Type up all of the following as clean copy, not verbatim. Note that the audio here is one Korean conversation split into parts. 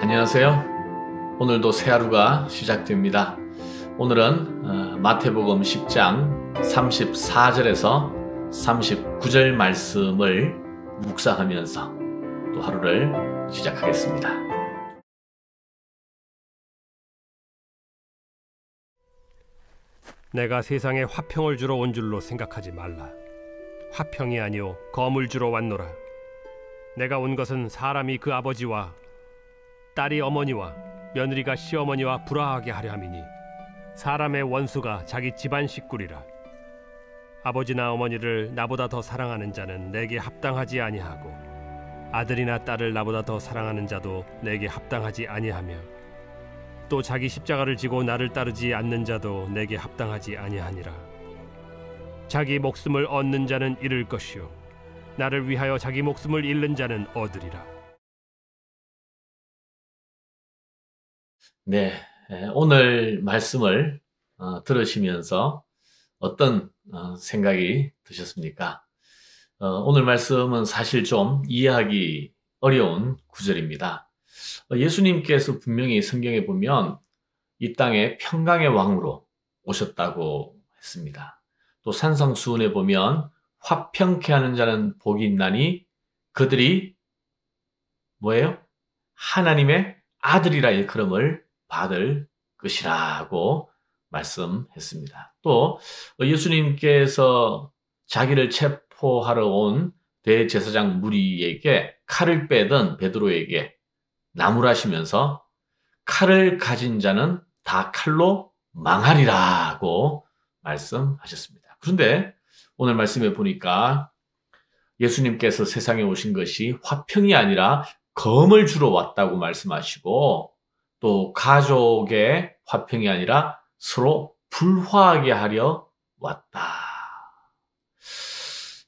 안녕하세요. 오늘도 새 하루가 시작됩니다. 오늘은 마태복음 10장 34절에서 39절 말씀을 묵상하면서 또 하루를 시작하겠습니다. 내가 세상에 화평을 주러 온 줄로 생각하지 말라. 화평이 아니요 검을 주러 왔노라. 내가 온 것은 사람이 그 아버지와 딸이 어머니와 며느리가 시어머니와 불화하게 하려 함이니 사람의 원수가 자기 집안 식구리라. 아버지나 어머니를 나보다 더 사랑하는 자는 내게 합당하지 아니하고 아들이나 딸을 나보다 더 사랑하는 자도 내게 합당하지 아니하며 또 자기 십자가를 지고 나를 따르지 않는 자도 내게 합당하지 아니하니라. 자기 목숨을 얻는 자는 잃을 것이요 나를 위하여 자기 목숨을 잃는 자는 얻으리라. 네, 오늘 말씀을 들으시면서 어떤 생각이 드셨습니까? 오늘 말씀은 사실 좀 이해하기 어려운 구절입니다. 예수님께서 분명히 성경에 보면 이 땅에 평강의 왕으로 오셨다고 했습니다. 또 산상수훈에 보면 화평케 하는 자는 복이 있나니 그들이 뭐예요? 하나님의 아들이라 일컬음을 받을 것이라고 말씀했습니다. 또 예수님께서 자기를 체포하러 온 대제사장 무리에게 칼을 빼던 베드로에게 나무라시면서 칼을 가진 자는 다 칼로 망하리라고 말씀하셨습니다. 그런데 오늘 말씀에 보니까 예수님께서 세상에 오신 것이 화평이 아니라 검을 주러 왔다고 말씀하시고 또 가족의 화평이 아니라 서로 불화하게 하려 왔다.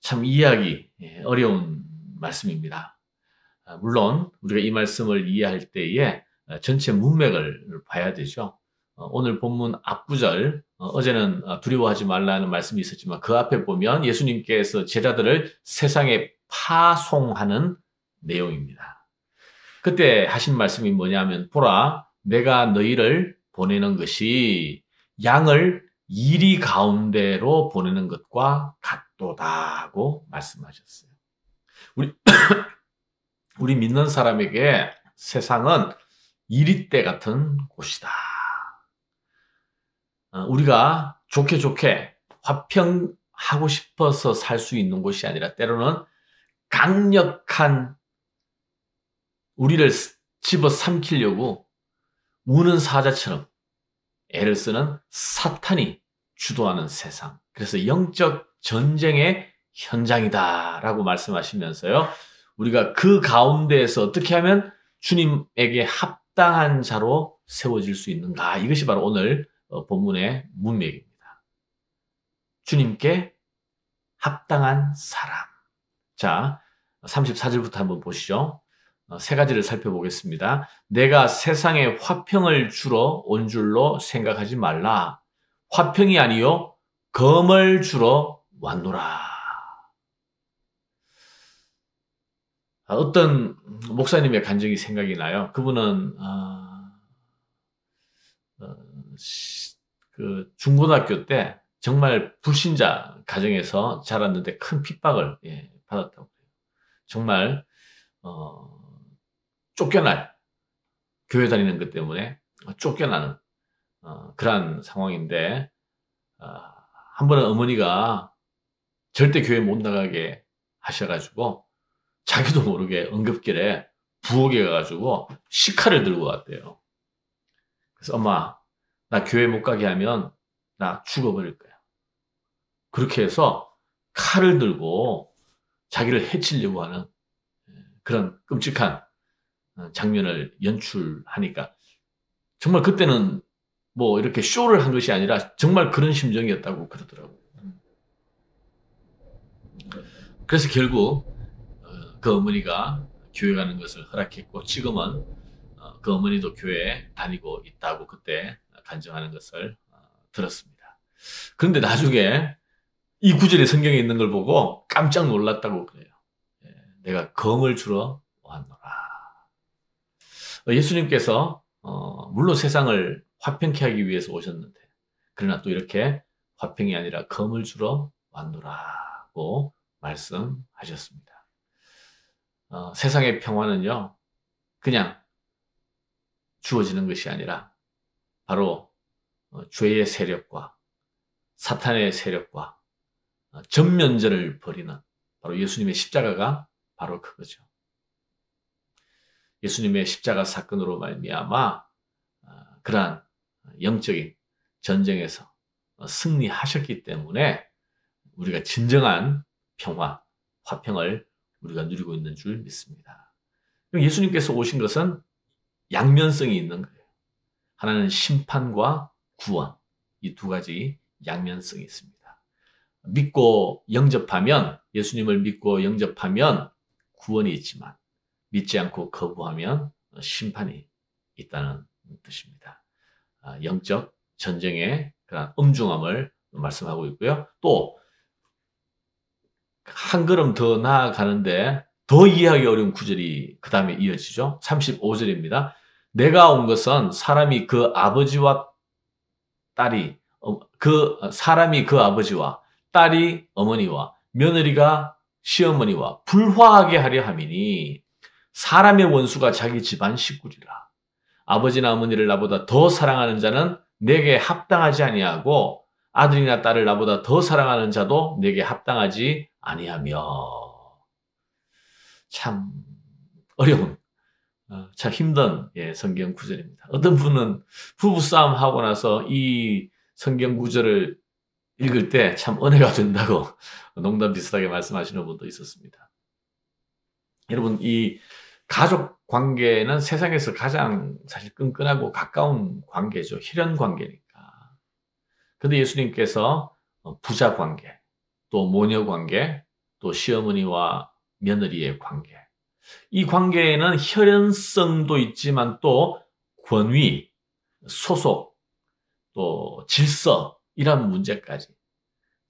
참 이해하기 어려운 말씀입니다. 물론 우리가 이 말씀을 이해할 때에 전체 문맥을 봐야 되죠. 오늘 본문 앞구절, 어제는 두려워하지 말라는 말씀이 있었지만 그 앞에 보면 예수님께서 제자들을 세상에 파송하는 내용입니다. 그때 하신 말씀이 뭐냐면 보라 내가 너희를 보내는 것이 양을 이리 가운데로 보내는 것과 같도다고 말씀하셨어요. 우리 믿는 사람에게 세상은 이리떼 같은 곳이다. 우리가 좋게 화평하고 싶어서 살 수 있는 곳이 아니라 때로는 강력한 우리를 집어삼키려고 우는 사자처럼 애를 쓰는 사탄이 주도하는 세상. 그래서 영적 전쟁의 현장이다라고 말씀하시면서요. 우리가 그 가운데에서 어떻게 하면 주님에게 합당한 자로 세워질 수 있는가. 이것이 바로 오늘 본문의 문맥입니다. 주님께 합당한 사람. 자, 34절부터 한번 보시죠. 세 가지를 살펴보겠습니다. 내가 세상에 화평을 주러 온 줄로 생각하지 말라. 화평이 아니요 검을 주러 왔노라. 어떤 목사님의 간증이 생각이 나요. 그분은 그 중고등학교 때 정말 불신자 가정에서 자랐는데 큰 핍박을 받았다고 해요. 정말 쫓겨날 교회 다니는 것 때문에 쫓겨나는 그러한 상황인데 한 번은 어머니가 절대 교회 못 나가게 하셔가지고 자기도 모르게 응급길에 부엌에 가가지고 식칼을 들고 왔대요. 그래서 엄마 나 교회 못 가게 하면 나 죽어버릴 거야. 그렇게 해서 칼을 들고 자기를 해치려고 하는 그런 끔찍한 장면을 연출하니까 정말 그때는 뭐 이렇게 쇼를 한 것이 아니라 정말 그런 심정이었다고 그러더라고요. 그래서 결국 그 어머니가 교회 가는 것을 허락했고 지금은 그 어머니도 교회에 다니고 있다고 그때 간증하는 것을 들었습니다. 그런데 나중에 이 구절이 성경에 있는 걸 보고 깜짝 놀랐다고 그래요. 내가 검을 주러 왔노라. 예수님께서 물론 세상을 화평케 하기 위해서 오셨는데 그러나 또 이렇게 화평이 아니라 검을 주러 왔노라고 말씀하셨습니다. 세상의 평화는요, 그냥 주어지는 것이 아니라 바로 죄의 세력과 사탄의 세력과 전면전을 벌이는 바로 예수님의 십자가가 바로 그거죠. 예수님의 십자가 사건으로 말미암아 그러한 영적인 전쟁에서 승리하셨기 때문에 우리가 진정한 평화, 화평을 우리가 누리고 있는 줄 믿습니다. 예수님께서 오신 것은 양면성이 있는 거예요. 하나는 심판과 구원, 이 두 가지 양면성이 있습니다. 믿고 영접하면, 예수님을 믿고 영접하면 구원이 있지만 믿지 않고 거부하면 심판이 있다는 뜻입니다. 영적 전쟁의 그런 엄중함을 말씀하고 있고요. 또 한 걸음 더 나아가는데 더 이해하기 어려운 구절이 그 다음에 이어지죠. 35절입니다. 내가 온 것은 사람이 그 아버지와 딸이 어머니와 며느리가 시어머니와 불화하게 하려 함이니 사람의 원수가 자기 집안 식구리라. 아버지나 어머니를 나보다 더 사랑하는 자는 내게 합당하지 아니하고 아들이나 딸을 나보다 더 사랑하는 자도 내게 합당하지 아니하며. 참 어려운, 참 힘든 성경 구절입니다. 어떤 분은 부부싸움 하고 나서 이 성경 구절을 읽을 때 참 은혜가 된다고 농담 비슷하게 말씀하시는 분도 있었습니다. 여러분, 이 가족 관계는 세상에서 가장 사실 끈끈하고 가까운 관계죠. 혈연 관계니까. 근데 예수님께서 부자 관계, 또 모녀 관계, 또 시어머니와 며느리의 관계. 이 관계에는 혈연성도 있지만 또 권위, 소속, 또 질서, 이런 문제까지.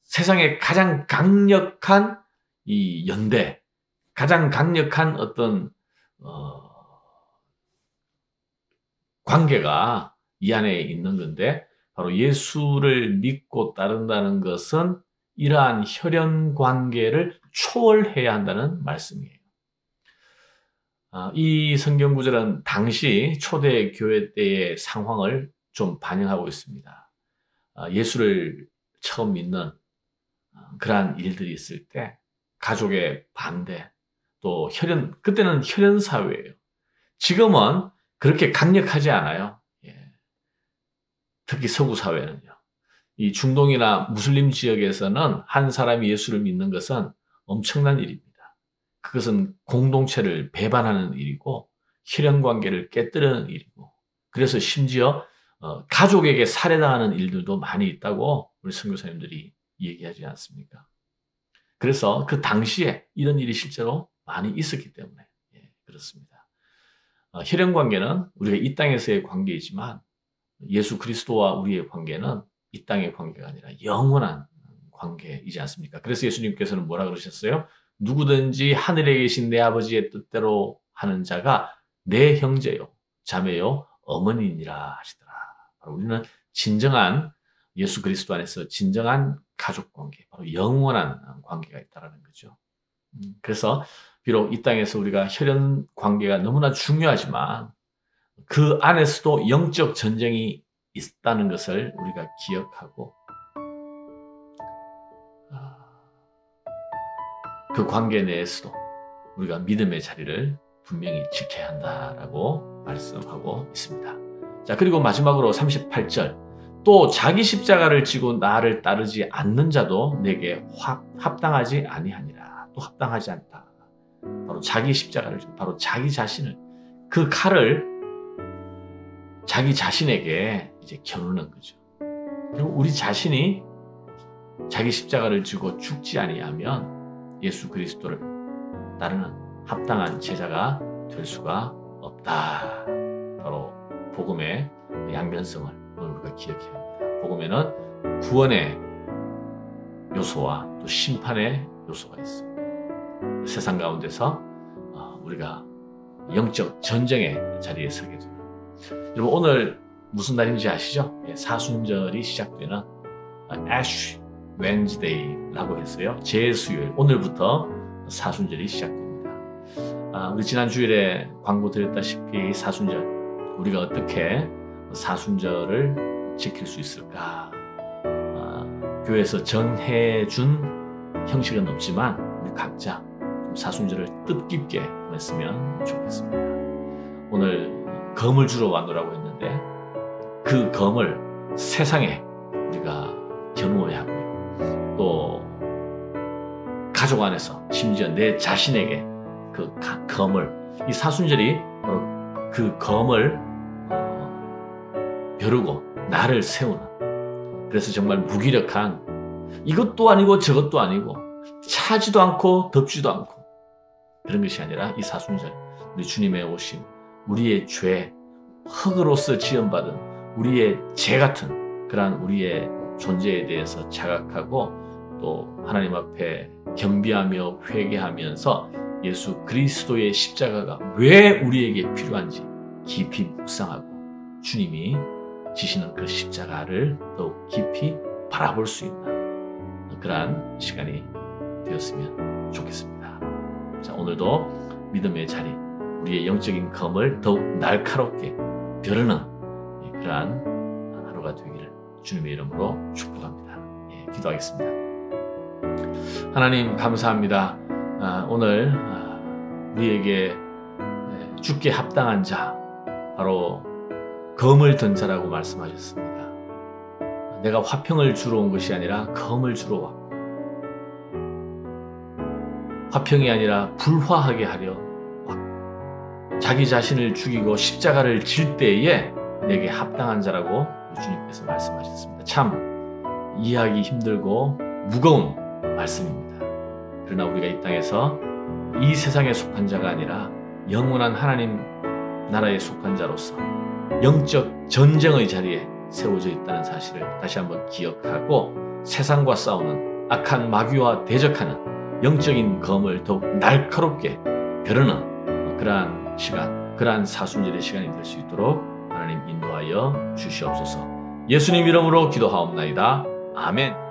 세상에 가장 강력한 이 연대, 가장 강력한 어떤 관계가 이 안에 있는 건데, 바로 예수를 믿고 따른다는 것은 이러한 혈연 관계를 초월해야 한다는 말씀이에요. 이 성경 구절은 당시 초대 교회 때의 상황을 좀 반영하고 있습니다. 예수를 처음 믿는 그러한 일들이 있을 때 가족의 반대, 또 그때는 혈연 사회예요. 지금은 그렇게 강력하지 않아요. 특히 서구 사회는요. 이 중동이나 무슬림 지역에서는 한 사람이 예수를 믿는 것은 엄청난 일입니다. 그것은 공동체를 배반하는 일이고 혈연 관계를 깨뜨리는 일이고, 그래서 심지어 가족에게 살해당하는 일들도 많이 있다고 우리 선교사님들이 얘기하지 않습니까? 그래서 그 당시에 이런 일이 실제로 많이 있었기 때문에 그렇습니다. 혈연 관계는 우리가 이 땅에서의 관계이지만 예수 그리스도와 우리의 관계는 이 땅의 관계가 아니라 영원한 관계이지 않습니까? 그래서 예수님께서는 뭐라 그러셨어요? 누구든지 하늘에 계신 내 아버지의 뜻대로 하는 자가 내 형제요, 자매요, 어머니니라 하시더라. 우리는 진정한 예수 그리스도 안에서 진정한 가족 관계, 바로 영원한 관계가 있다는 거죠. 그래서 비록 이 땅에서 우리가 혈연 관계가 너무나 중요하지만 그 안에서도 영적 전쟁이 있다는 것을 우리가 기억하고 그 관계 내에서도 우리가 믿음의 자리를 분명히 지켜야 한다라고 말씀하고 있습니다. 자, 그리고 마지막으로 38절. 또 자기 십자가를 지고 나를 따르지 않는 자도 내게 합당하지 아니하니라. 또 합당하지 않다. 바로 자기 십자가를, 바로 자기 자신을, 그 칼을 자기 자신에게 이제 겨누는 거죠. 그리고 우리 자신이 자기 십자가를 지고 죽지 아니하면 예수 그리스도를 따르는 합당한 제자가 될 수가 없다. 바로 복음의 양면성을 우리가 기억해야 합니다. 복음에는 구원의 요소와 또 심판의 요소가 있어요. 세상 가운데서 우리가 영적 전쟁의 자리에 서게 돼요. 여러분 오늘 무슨 날인지 아시죠? 사순절이 시작되는 Ash Wednesday라고 했어요. 제수요일, 오늘부터 사순절이 시작됩니다. 우리 지난 주일에 광고 드렸다시피 사순절, 우리가 어떻게 사순절을 지킬 수 있을까? 교회에서 정해준 형식은 없지만 우리 각자 사순절을 뜻깊게 보냈으면 좋겠습니다. 오늘 검을 주러 왔노라고 했는데 그 검을 세상에 우리가 겨누어야 하고요. 또 가족 안에서 심지어 내 자신에게 그 검을, 이 사순절이 바로 그 검을 벼르고 나를 세우는, 그래서 정말 무기력한, 이것도 아니고 저것도 아니고 차지도 않고 덥지도 않고 그런 것이 아니라 이 사순절, 우리 주님의 오심, 우리의 죄, 흙으로서 지음받은 우리의 죄 같은 그러한 우리의 존재에 대해서 자각하고 또 하나님 앞에 겸비하며 회개하면서 예수 그리스도의 십자가가 왜 우리에게 필요한지 깊이 묵상하고 주님이 지시는 그 십자가를 더욱 깊이 바라볼 수 있는 그러한 시간이 되었으면 좋겠습니다. 자, 오늘도 믿음의 자리, 우리의 영적인 검을 더욱 날카롭게 벼르는 그러한 하루가 되기를 주님의 이름으로 축복합니다. 기도하겠습니다. 하나님 감사합니다. 오늘 우리에게 죽게 합당한 자, 바로 검을 든 자라고 말씀하셨습니다. 내가 화평을 주러 온 것이 아니라 검을 주러 왔고, 화평이 아니라 불화하게 하려 왔고, 자기 자신을 죽이고 십자가를 질 때에 내게 합당한 자라고 주님께서 말씀하셨습니다. 참 이해하기 힘들고 무거운 말씀입니다. 그러나 우리가 이 땅에서 이 세상에 속한 자가 아니라 영원한 하나님 나라에 속한 자로서 영적 전쟁의 자리에 세워져 있다는 사실을 다시 한번 기억하고, 세상과 싸우는 악한 마귀와 대적하는 영적인 검을 더욱 날카롭게 벼르는 그러한 시간, 그러한 사순절의 시간이 될 수 있도록 하나님 인도하여 주시옵소서. 예수님 이름으로 기도하옵나이다. 아멘.